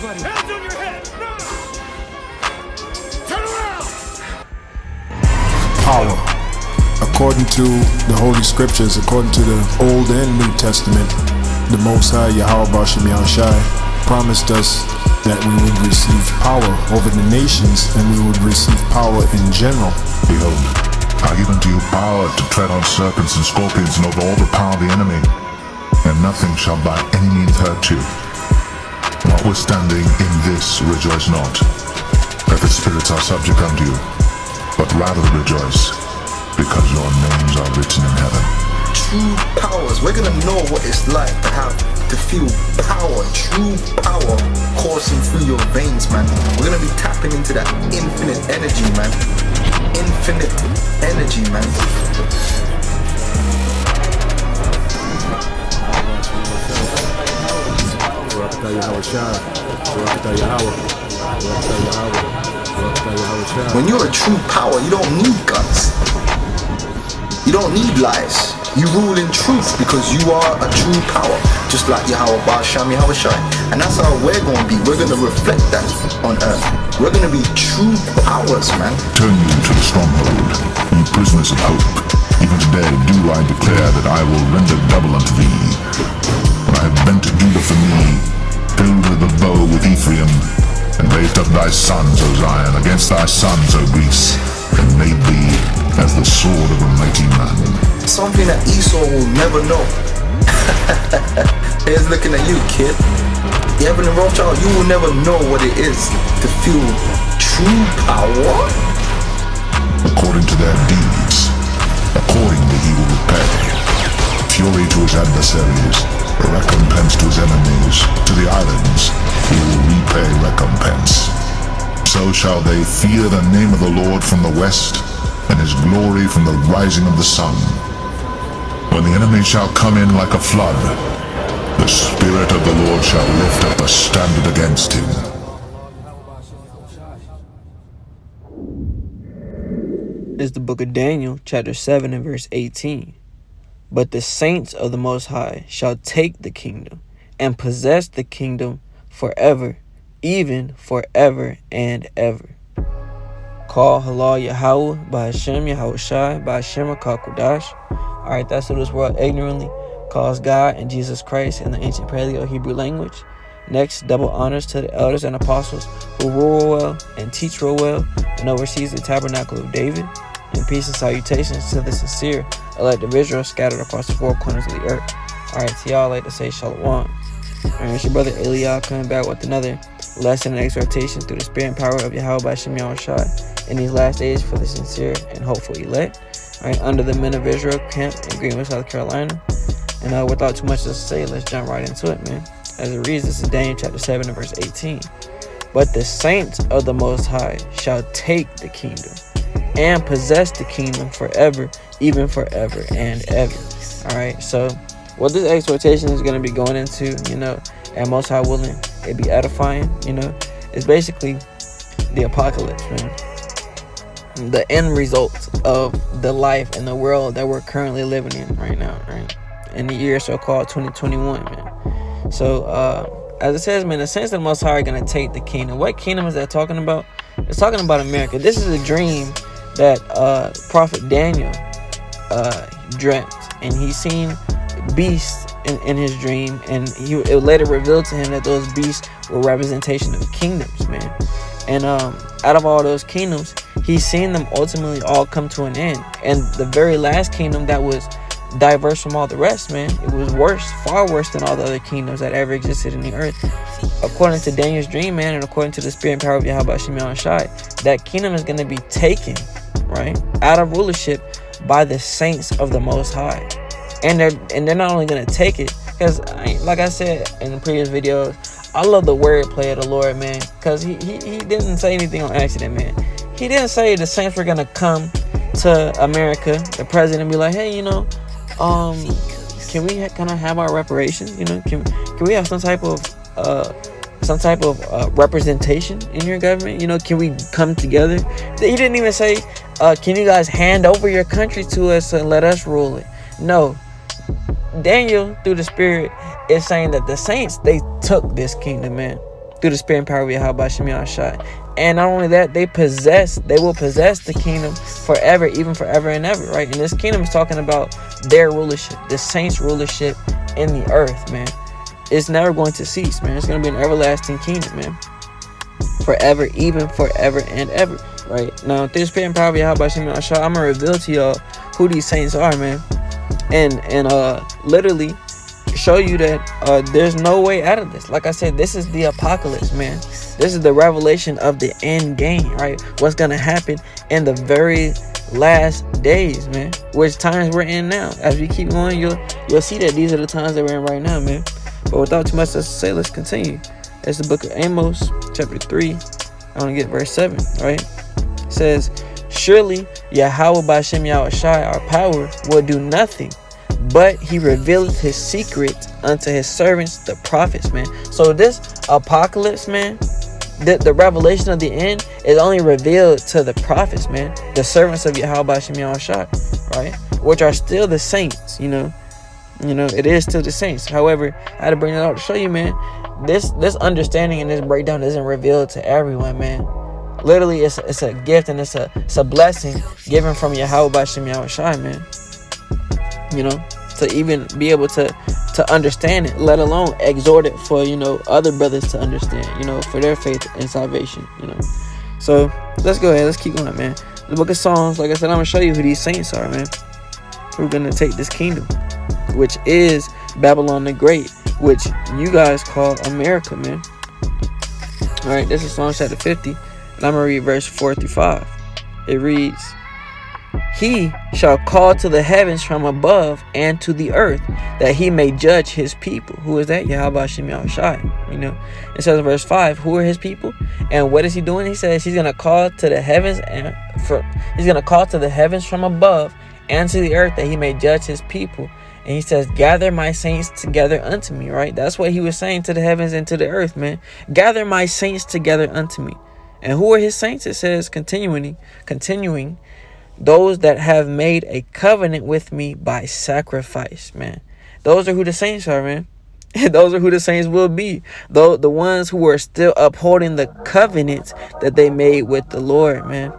everybody. Hands on your head. Now. Turn around. Power. According to the Holy Scriptures, according to the Old and New Testament, the Most High Yahweh Bashim Yahushai promised us that we would receive power over the nations and we would receive power in general. Behold, I give unto you power to tread on serpents and scorpions and over all the power of the enemy, and nothing shall by any means hurt you. Notwithstanding, in this rejoice not, that the spirits are subject unto you, but rather rejoice, because your names are written in heaven. True powers. We're gonna know what it's like to feel power, true power coursing through your veins, man. We're gonna be tapping into that infinite energy, man. Infinite energy, man. When you're a true power, you don't need guns. You don't need lies. You rule in truth because you are a true power, just like Yahweh Basham Yahushai. And that's how we're going to be. We're going to reflect that on earth. We're going to be true powers, man. Turn you to the stronghold, ye prisoners of hope. Even today do I declare that I will render double unto thee. When I have bent Judah for me, filled the bow with Ephraim, and raised up thy sons, O Zion, against thy sons, O Greece, and made thee as the sword of a mighty man. Something that Esau will never know. Here's looking at you, kid. Evan and Rothschild, you will never know what it is to feel true power. According to their deeds, accordingly he will repay. Fury to his adversaries, recompense to his enemies, to the islands he will repay recompense. So shall they fear the name of the Lord from the west, and his glory from the rising of the sun. When the enemy shall come in like a flood, the Spirit of the Lord shall lift up a standard against him. Is the book of Daniel, chapter 7 and verse 18. But the saints of the Most High shall take the kingdom and possess the kingdom forever, even forever and ever. Call Halal Yahweh by Hashem Yahushai by Hashem HaKakodash. Alright, that's who this world ignorantly calls God and Jesus Christ in the ancient Paleo-Hebrew language. Next, double honors to the elders and apostles who rule well and teach real well and oversees the tabernacle of David. And peace and salutations to the sincere elect of Israel scattered across the four corners of the earth. Alright, to y'all, I'd like to say Shalom. Alright, it's your brother Eliah coming back with another lesson and exhortation through the spirit and power of Yahweh by Shem Yahushai in these last days for the sincere and hopeful elect. Alright, under the Men of Israel camp in Greenville, South Carolina. And without too much to say, let's jump right into it, man. As it reads, this is Daniel chapter 7 and verse 18. But the saints of the Most High shall take the kingdom and possess the kingdom forever, even forever and ever. Alright, so what this exhortation is going to be going into, and Most High willing, it be edifying, is basically the apocalypse, man. The end result of the life and the world that we're currently living in right now, right? In the year so-called 2021, man. So, as it says, man, the saints of the Most High are going to take the kingdom. What kingdom is that talking about? It's talking about America. This is a dream that Prophet Daniel dreamt, and he seen beasts in his dream, and it later revealed to him that those beasts were representation of kingdoms, man. And out of all those kingdoms, he's seen them ultimately all come to an end. And the very last kingdom that was diverse from all the rest, man, it was worse, far worse than all the other kingdoms that ever existed in the earth. According to Daniel's dream, man, and according to the spirit and power of Yahweh Shimon Shai, that kingdom is going to be taken, right, out of rulership by the saints of the Most High. And they're not only going to take it, because like I said in the previous videos, I love the wordplay of the Lord, man, because he didn't say anything on accident, man. He didn't say the saints were going to come to America, the president, be like, hey, can we kind of have our reparations? Can we have some type of representation in your government? Can we come together? He didn't even say, can you guys hand over your country to us and let us rule it? No. Daniel, through the Spirit, is saying that the saints, they took this kingdom, man. through the spirit and power of Yahweh Shem Yahushua. And not only that, they will possess the kingdom forever, even forever and ever, right? And this kingdom is talking about their rulership, the saints' rulership in the earth, man. It's never going to cease, man. It's going to be an everlasting kingdom, man. Forever, even forever and ever, right? Now, through the spirit and power of Yahweh Shem Yahushua, I'm going to reveal to y'all who these saints are, man. And literally show you that there's no way out of this. Like I said, this is the apocalypse, man. This is the revelation of the end game, right? What's gonna happen in the very last days, man. Which times we're in now. As we keep going, you'll see that these are the times that we're in right now, man. But without too much else to say, let's continue. It's the book of Amos, chapter 3. I want to get verse 7, right? It says, surely Yahweh B'Shem Yahushai, our power, will do nothing, but he revealeth his secret unto his servants, the prophets, man. So this apocalypse, man, the revelation of the end is only revealed to the prophets, man, the servants of Yahweh B'Shem Yahushai, right? Which are still the saints, you know, it is still the saints. However, I had to bring it out to show you, man, this understanding and this breakdown isn't revealed to everyone, man. Literally, it's a gift and it's a blessing given from Yahweh B'Shem Yahushai, man. You know, to even be able to understand it, let alone exhort it for, other brothers to understand, for their faith and salvation, So let's go ahead, let's keep going, man. The book of Psalms, like I said, I'm gonna show you who these saints are, man. Who are gonna take this kingdom, which is Babylon the Great, which you guys call America, man. All right, this is Psalm chapter 50, and I'm gonna read verse 4 through 5. It reads, he shall call to the heavens from above and to the earth, that he may judge his people. Who is that? Yahweh Shem Yahushai. It says in verse 5, who are his people? And what is he doing? He says he's gonna call to the heavens he's gonna call to the heavens from above and to the earth, that he may judge his people. And he says, gather my saints together unto me, right? That's what he was saying to the heavens and to the earth, man. Gather my saints together unto me. And who are his saints? It says, continuing, those that have made a covenant with me by sacrifice, man. Those are who the saints are, man. Those are who the saints will be. Though the ones who are still upholding the covenant that they made with the Lord, man.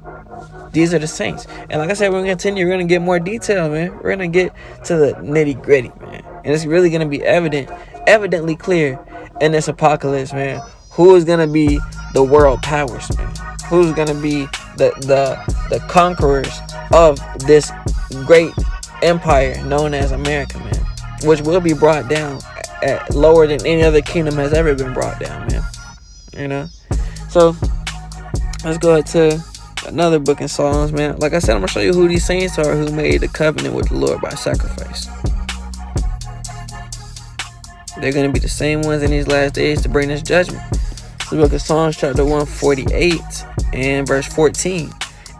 These are the saints. And like I said, we're going to continue. We're going to get more detail, man. We're going to get to the nitty gritty, man. And it's really going to be evidently clear in this apocalypse, man. Who is going to be the world powers, man? Who's going to be the conquerors of this great empire known as America, man, which will be brought down at lower than any other kingdom has ever been brought down, man. So let's go to another book in Psalms, man. Like I said, I'm gonna show you who these saints are who made the covenant with the Lord by sacrifice. They're gonna be the same ones in these last days to bring this judgment. The book of Psalms chapter 148 and verse 14.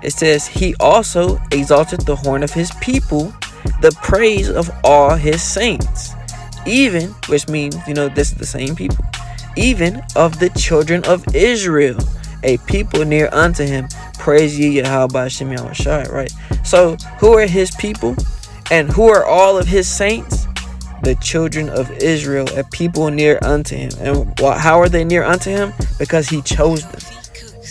It says, he also exalted the horn of his people, the praise of all his saints, even, which means, this is the same people, even of the children of Israel, a people near unto him. Praise ye Yahweh B'Shem Yahushai, right? So, who are his people? And who are all of his saints? The children of Israel, a people near unto him. And how are they near unto him? Because he chose them.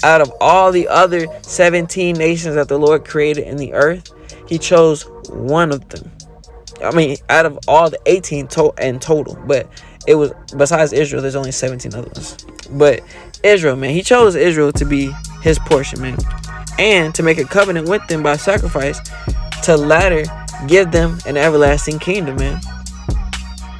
Out of all the other 17 nations that the Lord created in the earth, he chose one of them. I mean, out of all the 18 in total, but it was, besides Israel, there's only 17 other ones. But Israel, man, he chose Israel to be his portion, man, and to make a covenant with them by sacrifice, to latter give them an everlasting kingdom, man.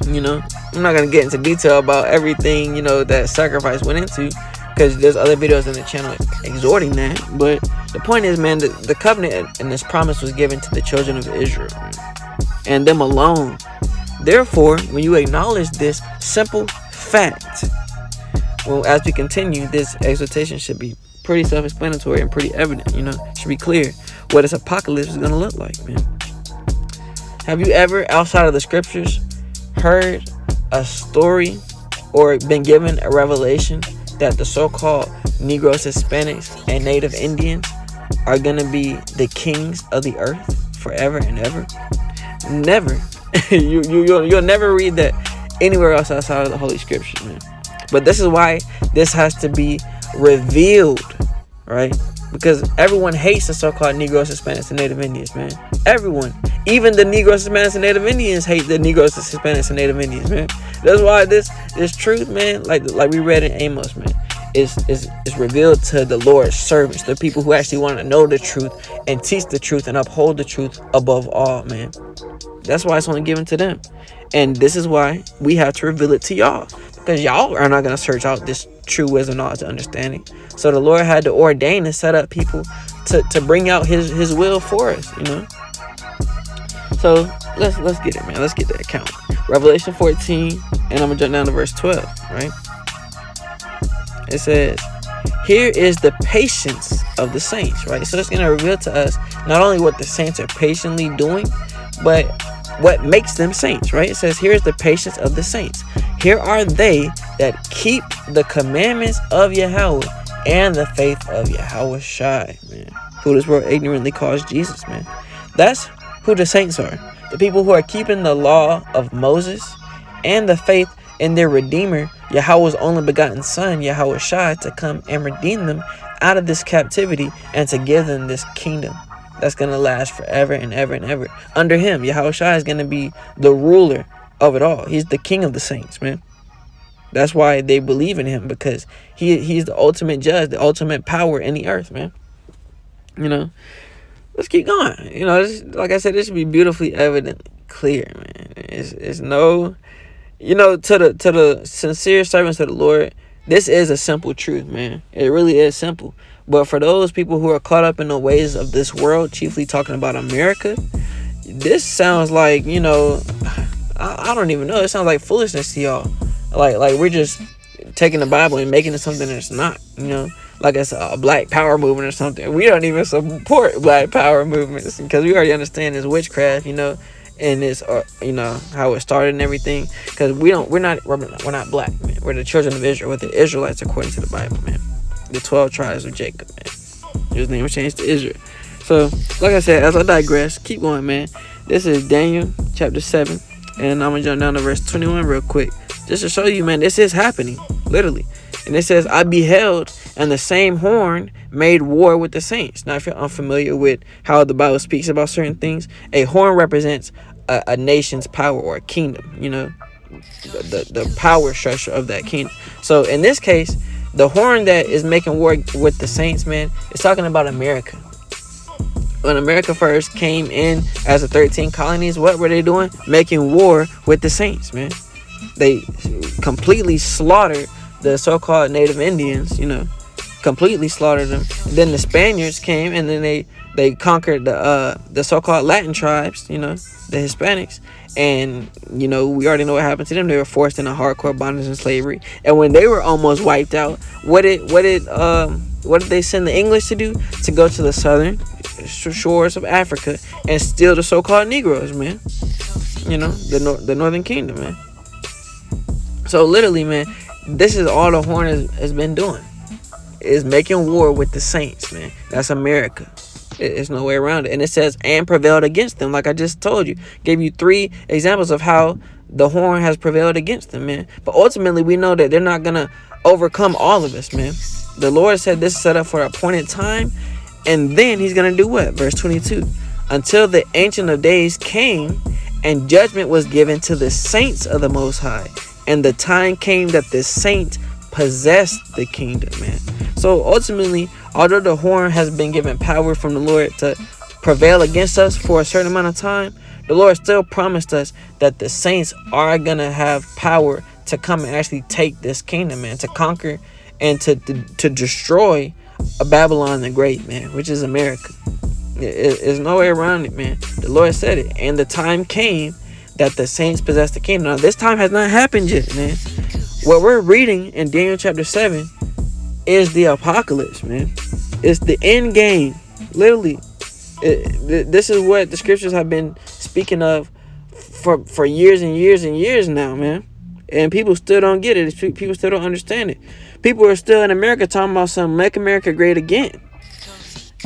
I'm not gonna get into detail about everything, that sacrifice went into, because there's other videos on the channel exhorting that. But the point is, man, the covenant and this promise was given to the children of Israel, man, and them alone. Therefore, when you acknowledge this simple fact, well, as we continue, this exhortation should be pretty self-explanatory and pretty evident. It should be clear what this apocalypse is going to look like, man. Have you ever, outside of the scriptures, heard a story or been given a revelation that the so-called Negroes, Hispanics, and Native Indians are going to be the kings of the earth forever and ever? Never. You'll never read that anywhere else outside of the Holy Scriptures, man. But this is why this has to be revealed, right? Because everyone hates the so-called Negroes, Hispanics, and Native Indians, man. Everyone. Even the Negroes, Hispanics, and Native Indians hate the Negroes, Hispanics, and Native Indians, man. That's why this truth, man, like we read in Amos, man, is revealed to the Lord's servants, the people who actually want to know the truth and teach the truth and uphold the truth above all, man. That's why it's only given to them. And this is why we have to reveal it to y'all. Because y'all are not going to search out this true wisdom, knowledge, and understanding. So the Lord had to ordain and set up people to bring out his will for us, you know. So let's get it, man. Let's get that count. Revelation 14, and I'm going to jump down to verse 12, right? It says, here is the patience of the saints, right? So it's going to reveal to us not only what the saints are patiently doing, but what makes them saints, right? It says, here is the patience of the saints. Here are they that keep the commandments of Yahweh and the faith of Yahweh Shai, man. Who this world ignorantly calls Jesus, man. That's who the saints are. The people who are keeping the law of Moses and the faith in their Redeemer, Yahweh's only begotten Son, Yahweh Shai, to come and redeem them out of this captivity and to give them this kingdom that's going to last forever and ever and ever. Under him, Yahweh Shai is going to be the ruler of it all. He's the king of the saints, man. That's why they believe in him, because he's the ultimate judge, the ultimate power in the earth, man. You know, let's keep going. You know, like I said, this should be beautifully evident, clear, man. It's no, you know, to the sincere servants of the Lord, this is a simple truth, man. It really is simple. But for those people who are caught up in the ways of this world, chiefly talking about America, this sounds like, you know, I don't even know. It sounds like foolishness to y'all. Like we're just taking the Bible and making it something that's not, you know, like it's a black power movement or something. We don't even support black power movements because we already understand it's witchcraft, you know, and it's you know how it started and everything. Because we're not black, man. We're the children of Israel. We're the Israelites according to the Bible, man. The 12 tribes of Jacob, man. His name was changed to Israel. So, like I said, as I digress, keep going, man. This is Daniel chapter 7, and I'm gonna jump down to verse 21 real quick, just to show you, man, this is happening, literally. And it says, I beheld, and the same horn made war with the saints. Now, if you're unfamiliar with how the Bible speaks about certain things, a horn represents a nation's power or a kingdom, you know, the power structure of that kingdom. So, in this case, the horn that is making war with the saints, man, is talking about America. When America first came in as the 13 colonies, what were they doing? Making war with the saints, man. They completely slaughtered the so-called Native Indians, you know, completely slaughtered them. And then the Spaniards came, and then they conquered the so-called Latin tribes, you know, the Hispanics. And, you know, we already know what happened to them. They were forced into hardcore bondage and slavery. And when they were almost wiped out, what did they send the English to do? To go to the southern shores of Africa and steal the so-called Negroes, man. You know, the Northern Kingdom, man. So literally, man, this is all the horn has been doing. Is making war with the saints, man. That's America. There's no way around it. And it says, and prevailed against them. Like I just told you. Gave you 3 examples of how the horn has prevailed against them, man. But ultimately, we know that they're not going to overcome all of us, man. The Lord said this is set up for an appointed time. And then he's going to do what? Verse 22. Until the Ancient of Days came, and judgment was given to the saints of the Most High. And the time came that the saints possessed the kingdom, man. So ultimately, although the horn has been given power from the Lord to prevail against us for a certain amount of time, the Lord still promised us that the saints are going to have power to come and actually take this kingdom, man, to conquer and to destroy Babylon the Great, man, which is America. There's no way around it, man. The Lord said it. And the time came that the saints possessed the kingdom. Now, this time has not happened yet, man. What we're reading in Daniel chapter 7 is the apocalypse, man. It's the end game. Literally. This is what the scriptures have been speaking of for years and years and years now, man. And people still don't get it. People still don't understand it. People are still in America talking about something, make America great again.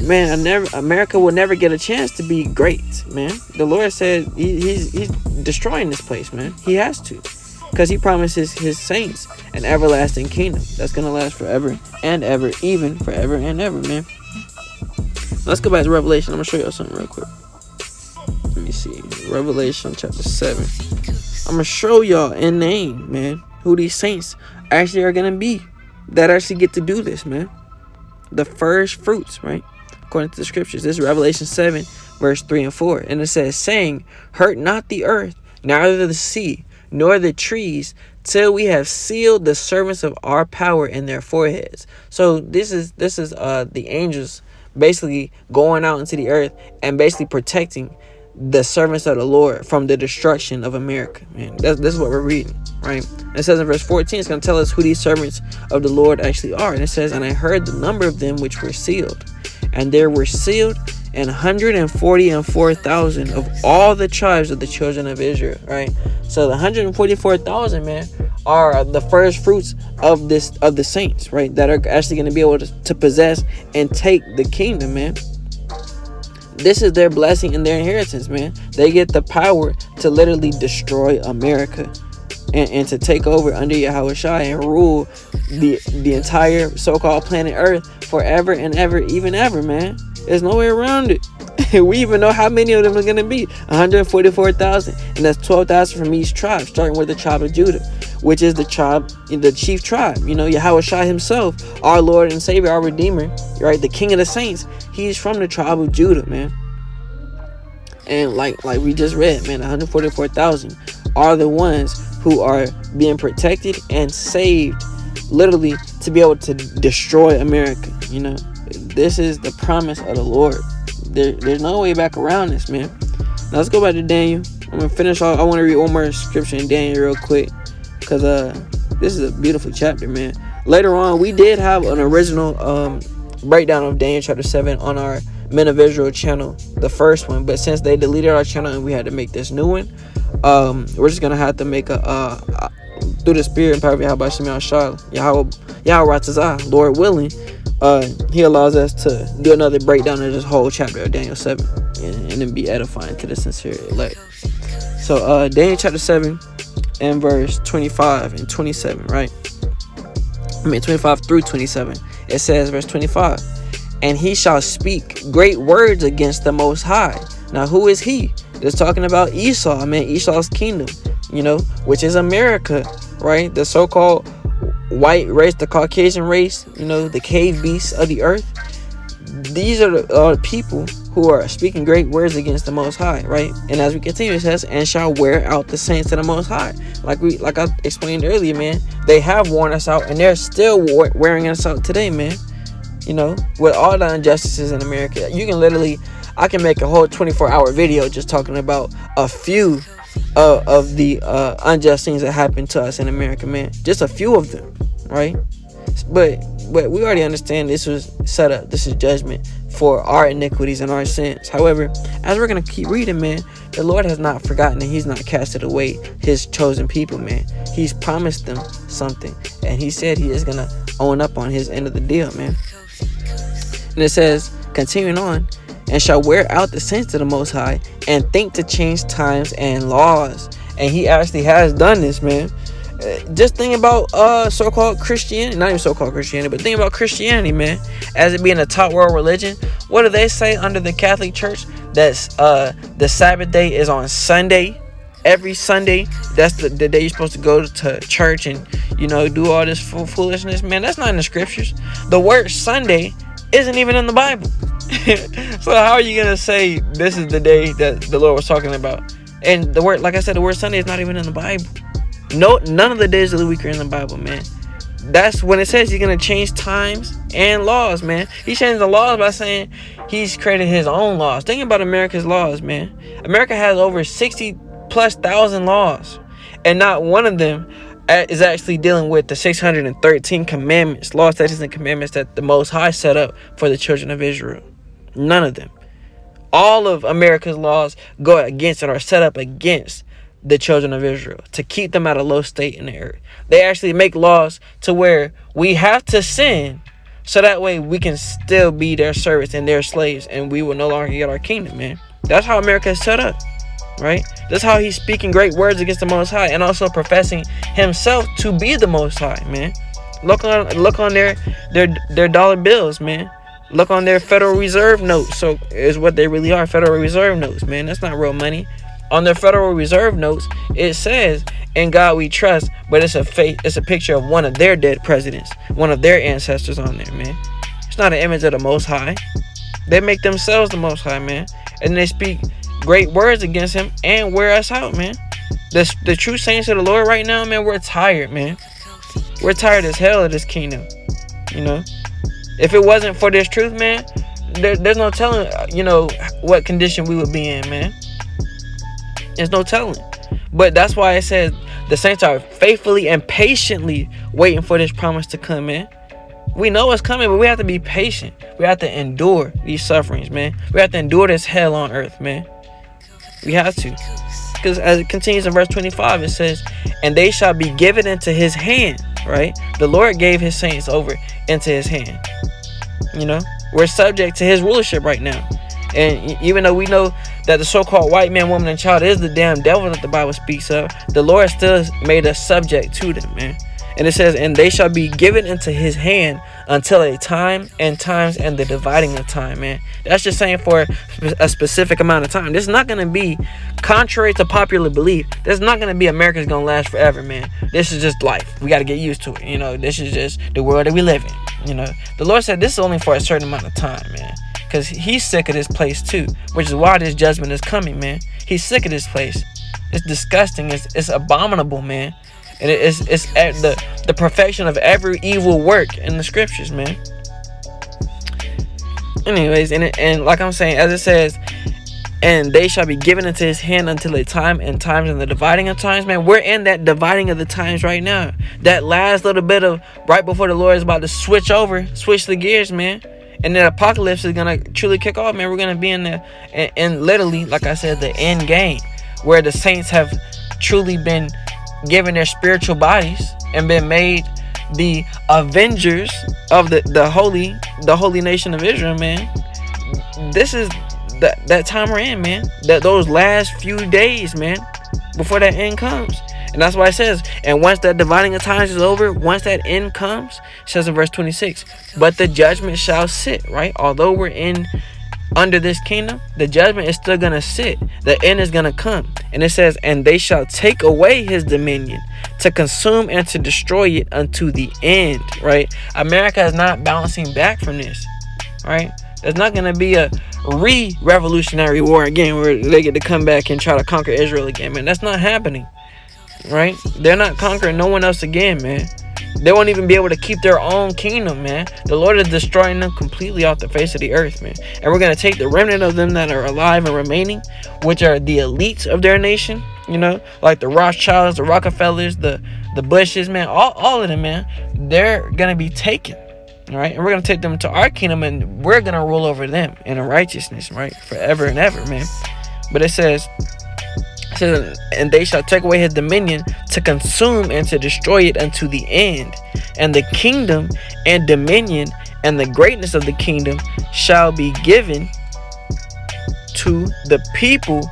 Man, America will never get a chance to be great, man. The Lord said he's destroying this place, man. He has to. because he promises his saints an everlasting kingdom that's going to last forever and ever, even forever and ever, man. Let's go back to Revelation. I'm going to show y'all something real quick. Let me see. Revelation chapter 7. I'm going to show y'all in name, man, who these saints actually are going to be that actually get to do this, man. The first fruits, right? According to the scriptures. This is Revelation 7, verse 3 and 4. And it says, saying, hurt not the earth, neither the sea, nor the trees, till we have sealed the servants of our power in their foreheads. So this is the angels basically going out into the earth and basically protecting the servants of the Lord from the destruction of America. Man, this is what we're reading, right? And it says in verse 14, it's going to tell us who these servants of the Lord actually are. And it says, and I heard the number of them which were sealed, and there were sealed 144,000 of all the tribes of the children of Israel, right? So the 144,000, man, are the first fruits of the saints, right? That are actually going to be able to possess and take the kingdom, man. This is their blessing and their inheritance, man. They get the power to literally destroy America and to take over under Yahushua and rule the entire so-called planet Earth forever and ever, even ever, man. There's no way around it. We even know how many of them are going to be. 144,000. And that's 12,000 from each tribe, starting with the tribe of Judah, which is the chief tribe. You know, Yahushua himself, our Lord and Savior, our Redeemer, right? The King of the Saints. He's from the tribe of Judah, man. And like we just read, man, 144,000 are the ones who are being protected and saved, literally, to be able to destroy America. You know, this is the promise of the Lord. There's no way back around this, man. Now let's go back to Daniel. I'm gonna finish off. I want to read one more scripture in Daniel real quick, because this is a beautiful chapter, man. Later on, we did have an original breakdown of Daniel chapter 7 on our Men of Israel channel, the first one, but since they deleted our channel and we had to make this new one, we're just gonna have to make a through the spirit and power of Yahweh Ratazah, Lord willing, he allows us to do another breakdown of this whole chapter of Daniel 7 and then be edifying to the sincere elect. So Daniel chapter 7 and verse 25 and 27, right? 25 through 27. It says, verse 25, and he shall speak great words against the Most High. Now, who is he? It's talking about Esau, man, Esau's kingdom, you know, which is America, right? The so-called white race, the Caucasian race, you know, the cave beasts of the earth. These are the people who are speaking great words against the Most High, right? And as we continue, it says, and shall wear out the saints of the Most High. Like I explained earlier, man, they have worn us out, and they're still wearing us out today, man. You know, with all the injustices in America, you can literally, I can make a whole 24-hour video just talking about a few of the unjust things that happen to us in America, man. Just a few of them, right? But we already understand this was set up. This is judgment for our iniquities and our sins. However, as we're going to keep reading, man, the Lord has not forgotten and he's not casted away his chosen people, man. He's promised them something, and he said he is going to own up on his end of the deal, man. And it says, continuing on, and shall wear out the saints of the Most High, and think to change times and laws. And he actually has done this, man. Just think about so-called Christianity, not even so-called Christianity, but think about Christianity, man, as it being a top world religion. What do they say under the Catholic Church? That's the Sabbath day is on Sunday. Every Sunday, that's the day you're supposed to go to church and, you know, do all this foolishness, man. That's not in the scriptures. The word Sunday isn't even in the Bible. So how are you gonna say this is the day that the Lord was talking about? And the word, like I said, the word Sunday is not even in the Bible. No, none of the days of the week are in the Bible, man. That's when it says he's gonna change times and laws, man. He changed the laws by saying he's created his own laws. Think about America's laws, man. America has over 60,000+ laws, and not one of them is actually dealing with the 613 commandments, laws, statutes, and commandments that the Most High set up for the children of Israel. None of them. All of America's laws go against and are set up against the children of Israel to keep them at a low state in the earth. They actually make laws to where we have to sin so that way we can still be their servants and their slaves, and we will no longer get our kingdom, man. That's how America is set up. right? That's how he's speaking great words against the Most High, and also professing himself to be the Most High, man. Look on their dollar bills, man. Look on their Federal Reserve notes. So is what they really are, Federal Reserve notes, man. That's not real money. On their Federal Reserve notes, it says, "In God we trust," but it's a picture of one of their dead presidents, one of their ancestors on there, man. It's not an image of the Most High. They make themselves the Most High, man, and they speak great words against him and wear us out, man. The true saints of the Lord right now, man, we're tired, man. We're tired as hell of this kingdom, you know. If it wasn't for this truth, man, there's no telling, what condition we would be in, man. There's no telling. But that's why it says the saints are faithfully and patiently waiting for this promise to come, man. We know it's coming, but we have to be patient. We have to endure these sufferings, man. We have to endure this hell on earth, man. We have to. Because as it continues in verse 25, it says, "And they shall be given into his hand," right? The Lord gave his saints over into his hand. We're subject to his rulership right now. And even though we know that the so-called white man, woman, and child is the damn devil that the Bible speaks of, the Lord still made us subject to them, man. And it says, "And they shall be given into his hand until a time and times and the dividing of time," man. That's just saying for a specific amount of time. This is not going to be, contrary to popular belief, this is not going to be America's going to last forever, man. This is just life. We got to get used to it. This is just the world that we live in. The Lord said this is only for a certain amount of time, man. Because he's sick of this place too, which is why this judgment is coming, man. He's sick of this place. It's disgusting. It's abominable, man. And it's at the perfection of every evil work in the scriptures, man. Anyways, and like I'm saying, as it says, "And they shall be given into his hand until a time and times and the dividing of times," man. We're in that dividing of the times right now. That last little bit of right before the Lord is about to switch the gears, man. And the apocalypse is gonna truly kick off, man. We're gonna be in literally, like I said, the end game, where the saints have truly been given their spiritual bodies and been made the avengers of the holy nation of Israel, man. This is that time we're in, man. Those last few days, man, before that end comes. And that's why it says, "And once that dividing of times is over, once that end comes," it says in verse 26, "But the judgment shall sit," right? Although we're under this kingdom, the judgment is still gonna sit. The end is gonna come. And it says, "And they shall take away his dominion, to consume and to destroy it unto the end," right? America is not bouncing back from this, right? There's not gonna be a revolutionary war again where they get to come back and try to conquer Israel again, man. That's not happening. Right? They're not conquering no one else again, man. They won't even be able to keep their own kingdom, man. The Lord is destroying them completely off the face of the earth, man. And we're going to take the remnant of them that are alive and remaining, which are the elites of their nation, like the Rothschilds, the Rockefellers, the Bushes, man. All of them, man. They're going to be taken, right? And we're going to take them to our kingdom, and we're going to rule over them in righteousness, right? Forever and ever, man. But it says, "And they shall take away his dominion, to consume and to destroy it unto the end. And the kingdom and dominion and the greatness of the kingdom shall be given to the people."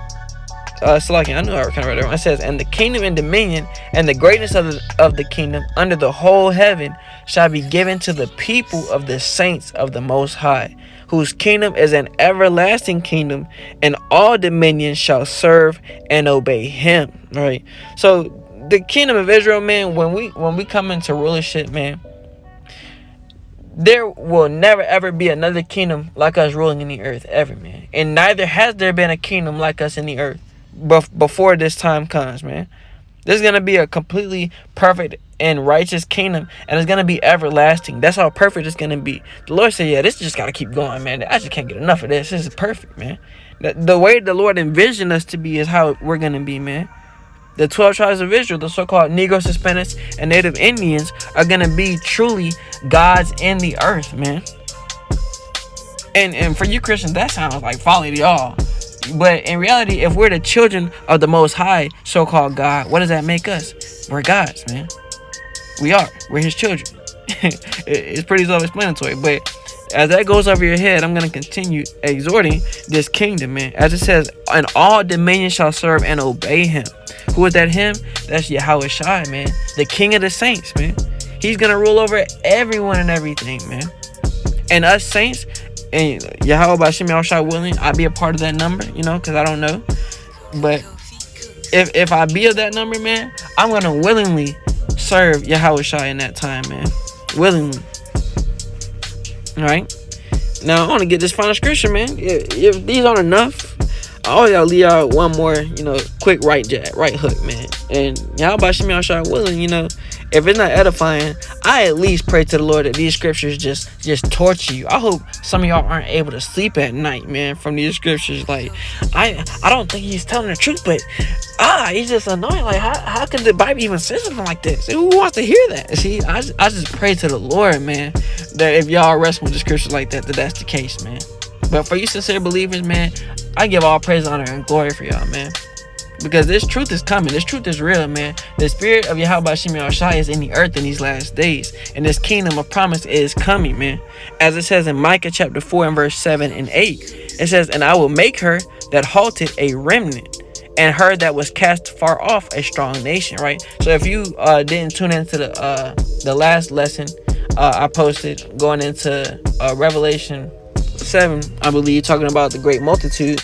I knew I kind of read it wrong. It says, "And the kingdom and dominion and the greatness of the kingdom under the whole heaven shall be given to the people of the saints of the Most High, whose kingdom is an everlasting kingdom, and all dominions shall serve and obey him." Right? So the kingdom of Israel, man, when we come into rulership, man, there will never ever be another kingdom like us ruling in the earth ever, man. And neither has there been a kingdom like us in the earth before this time comes, man. This is going to be a completely perfect and righteous kingdom, and it's going to be everlasting. That's how perfect it's going to be. The Lord said, yeah, this just got to keep going, man. I just can't get enough of this. This is perfect, man. The way the Lord envisioned us to be is how we're going to be, man. The 12 tribes of Israel, the so-called Negro, Hispanics, and Native Indians are going to be truly gods in the earth, man. And for you Christians, that sounds like folly to y'all. But in reality, if we're the children of the Most High, so-called God, what does that make us? We're gods, man. We are. We're his children. It's pretty self-explanatory. But as that goes over your head, I'm going to continue exhorting this kingdom, man. As it says, and all dominion shall serve and obey him. Who is that him? That's Yahweh Shai, man. The king of the saints, man. He's going to rule over everyone and everything, man. And us saints, and Yahweh Bashim Yahushua willing, I'll be a part of that number, because I don't know. But if I be of that number, man, I'm going to willingly serve Yahweh Shai in that time, man. Willingly. Alright? Now, I want to get this final scripture, man. If these aren't enough, I always gotta leave out one more, quick right hook, man. And Yahweh Bashim Yahushua willing, if it's not edifying, I at least pray to the Lord that these scriptures just torture you. I hope some of y'all aren't able to sleep at night, man, from these scriptures. Like, I don't think he's telling the truth, but he's just annoying. Like, how could the Bible even say something like this? Who wants to hear that? See, I just pray to the Lord, man, that if y'all wrestle with the scriptures like that, that's the case, man. But for you sincere believers, man, I give all praise, honor, and glory for y'all, man. Because this truth is coming. This truth is real, man. The spirit of Yahweh Bashim Yahushua is in the earth in these last days. And this kingdom of promise is coming, man. As it says in Micah chapter 4 and verse 7 and 8. It says, and I will make her that halted a remnant, and her that was cast far off a strong nation, right? So if you didn't tune into the last lesson I posted going into Revelation 7, I believe, talking about the great multitude,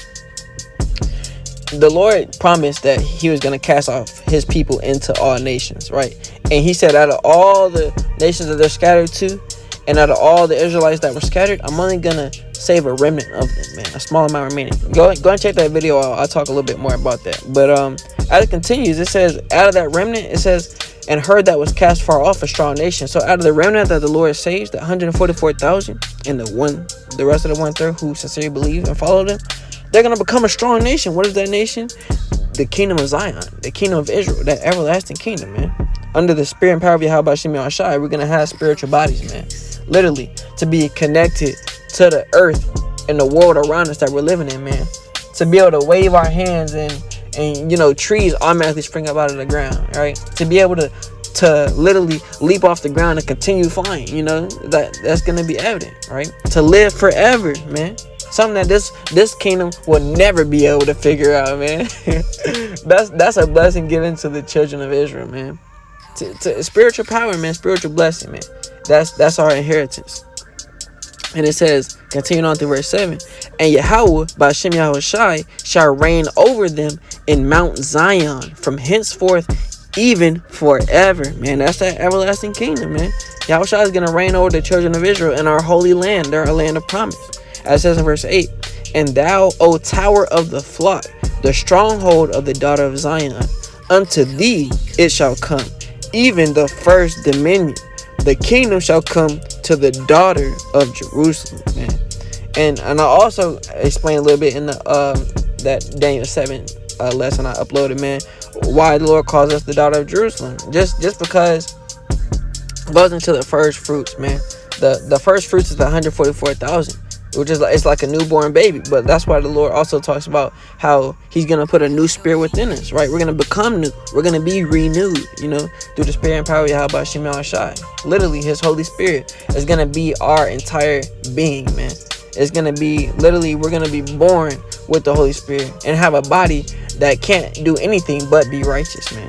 the Lord promised that he was going to cast off his people into all nations, right? And he said, out of all the nations that they're scattered to, and out of all the Israelites that were scattered, I'm only going to save a remnant of them, man. A small amount remaining. Go and check that video out. I'll talk a little bit more about that. But as it continues, it says, out of that remnant, it says, and her that was cast far off a strong nation. So out of the remnant that the Lord saves, the 144,000, and the rest of the 1/3 who sincerely believe and follow them, they're going to become a strong nation. What is that nation? The kingdom of Zion, the kingdom of Israel, that everlasting kingdom, man. Under the spirit and power of Yahweh Bashim Yahushua, we're going to have spiritual bodies, man. Literally, to be connected to the earth and the world around us that we're living in, man. To be able to wave our hands and trees automatically spring up out of the ground, right? To be able to literally leap off the ground and continue flying, that's going to be evident, right? To live forever, man. Something that this kingdom will never be able to figure out, man. That's a blessing given to the children of Israel, man. To spiritual power, man, spiritual blessing, man. That's our inheritance. And it says, continuing on to verse 7, and Yahweh Bashim Yahushai shall reign over them in Mount Zion from henceforth even forever, man. That's that everlasting kingdom, man. Yahushua is going to reign over the children of Israel in our holy land, our land of promise. As it says in verse 8, and thou, O tower of the flock, the stronghold of the daughter of Zion, unto thee it shall come, even the first dominion. The kingdom shall come to the daughter of Jerusalem, man. And I also explained a little bit in the that Daniel 7 lesson I uploaded, man, why the Lord calls us the daughter of Jerusalem. Just because it goes into the first fruits, man. The first fruits is the 144,000. Which is it's like a newborn baby, but that's why the Lord also talks about how he's going to put a new spirit within us, right? We're going to become new. We're going to be renewed, through the spirit and power of Yahweh Bashim Yahushua. Literally, his Holy Spirit is going to be our entire being, man. It's going to be, literally, we're going to be born with the Holy Spirit and have a body that can't do anything but be righteous, man.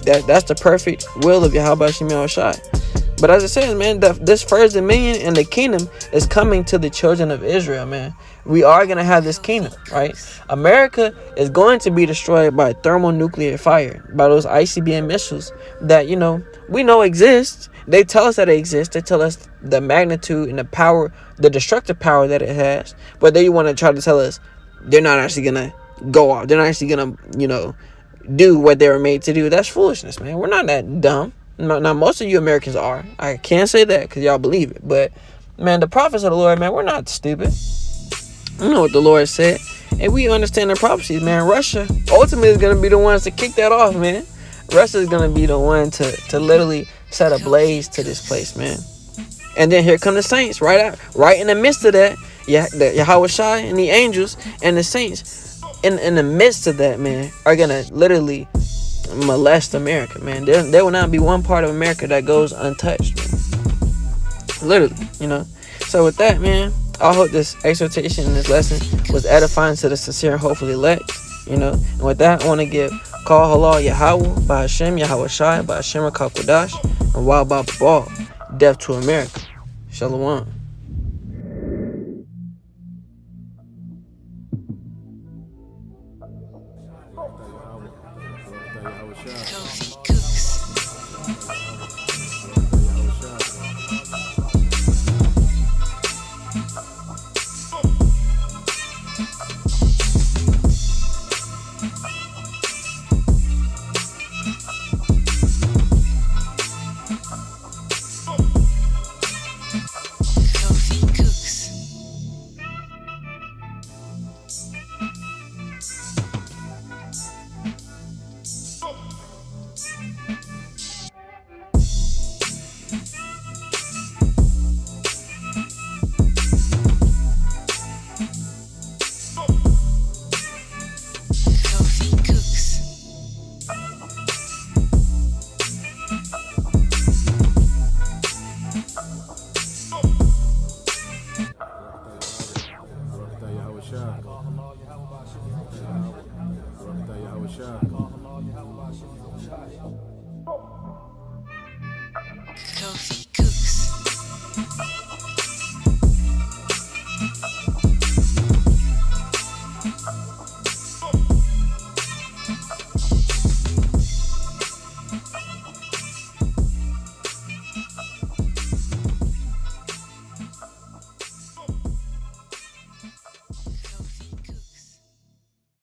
That's the perfect will of Yahweh Bashim Yahushua. But as it says, man, this first dominion and the kingdom is coming to the children of Israel, man. We are going to have this kingdom, right? America is going to be destroyed by thermonuclear fire, by those ICBM missiles that, we know exist. They tell us that they exist. They tell us the magnitude and the power, the destructive power that it has. But they want to try to tell us they're not actually going to go off. They're not actually going to, do what they were made to do. That's foolishness, man. We're not that dumb. Now, most of you Americans are. I can't say that because y'all believe it. But, man, the prophets of the Lord, man, we're not stupid. You know what the Lord said. And we understand the prophecies, man. Russia ultimately is going to be the ones to kick that off, man. Russia is going to be the one to literally set a blaze to this place, man. And then here come the saints right in the midst of that. The Yahweh Shai and the angels and the saints in the midst of that, man, are going to literally molest America, man. There will not be one part of America that goes untouched, man. Literally, So with that, man, I hope this exhortation and this lesson was edifying to the sincere and hopefully elect. And with that, I want to give Call Halal Yahweh by Hashem Yahweh Shai by Hashem Rakakwadash and Wild Baba Ball, Death to America. Shalom. Yahweh Shai.